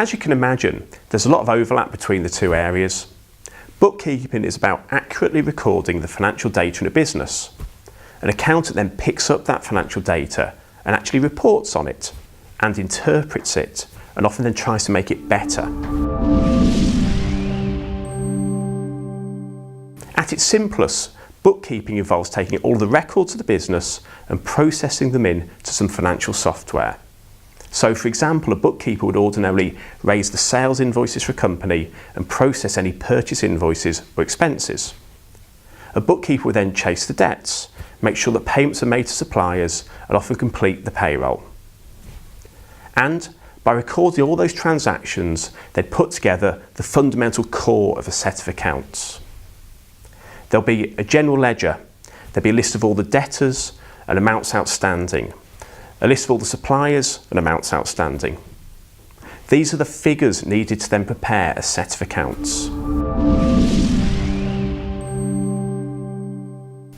As you can imagine, there's a lot of overlap between the two areas. Bookkeeping is about accurately recording the financial data in a business. An accountant then picks up that financial data and actually reports on it and interprets it, and often then tries to make it better. At its simplest, bookkeeping involves taking all the records of the business and processing them into some financial software. So, for example, a bookkeeper would ordinarily raise the sales invoices for a company and process any purchase invoices or expenses. A bookkeeper would then chase the debts, make sure that payments are made to suppliers, and often complete the payroll. And by recording all those transactions, they'd put together the fundamental core of a set of accounts. There'll be a general ledger. There'll be a list of all the debtors and amounts outstanding. A list of all the suppliers and amounts outstanding. These are the figures needed to then prepare a set of accounts.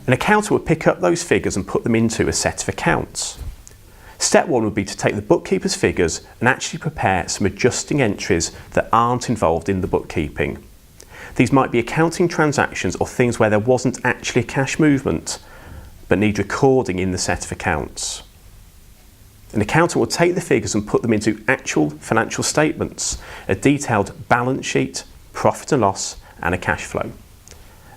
An accountant would pick up those figures and put them into a set of accounts. Step one would be to take the bookkeeper's figures and actually prepare some adjusting entries that aren't involved in the bookkeeping. These might be accounting transactions or things where there wasn't actually a cash movement, but need recording in the set of accounts. An accountant will take the figures and put them into actual financial statements, a detailed balance sheet, profit and loss, and a cash flow.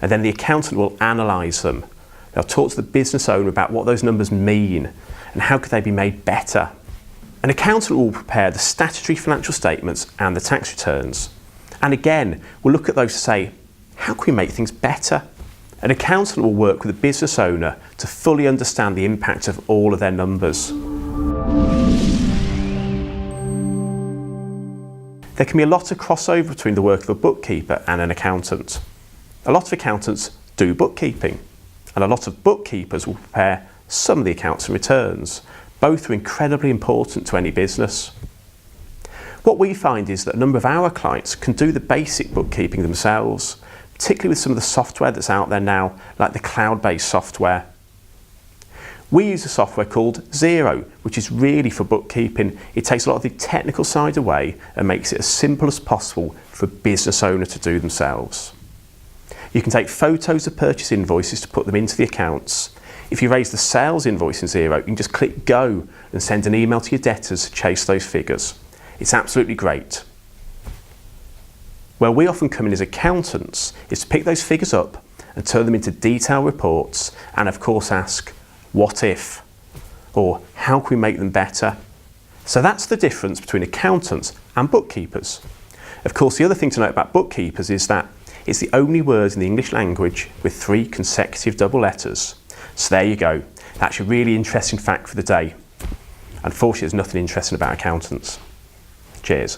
And then the accountant will analyse them. They'll talk to the business owner about what those numbers mean and how could they be made better. An accountant will prepare the statutory financial statements and the tax returns. And again, we'll look at those to say, how can we make things better? An accountant will work with the business owner to fully understand the impact of all of their numbers. There can be a lot of crossover between the work of a bookkeeper and an accountant. A lot of accountants do bookkeeping, and a lot of bookkeepers will prepare some of the accounts and returns. Both are incredibly important to any business. What we find is that a number of our clients can do the basic bookkeeping themselves, particularly with some of the software that's out there now, like the cloud-based software. We use a software called Xero, which is really for bookkeeping. It takes a lot of the technical side away and makes it as simple as possible for a business owner to do themselves. You can take photos of purchase invoices to put them into the accounts. If you raise the sales invoice in Xero, you can just click go and send an email to your debtors to chase those figures. It's absolutely great. Where we often come in as accountants is to pick those figures up and turn them into detailed reports and of course ask, what if? Or how can we make them better? So that's the difference between accountants and bookkeepers. Of course, the other thing to note about bookkeepers is that it's the only word in the English language with 3 consecutive double letters. So there you go. That's a really interesting fact for the day. Unfortunately, there's nothing interesting about accountants. Cheers.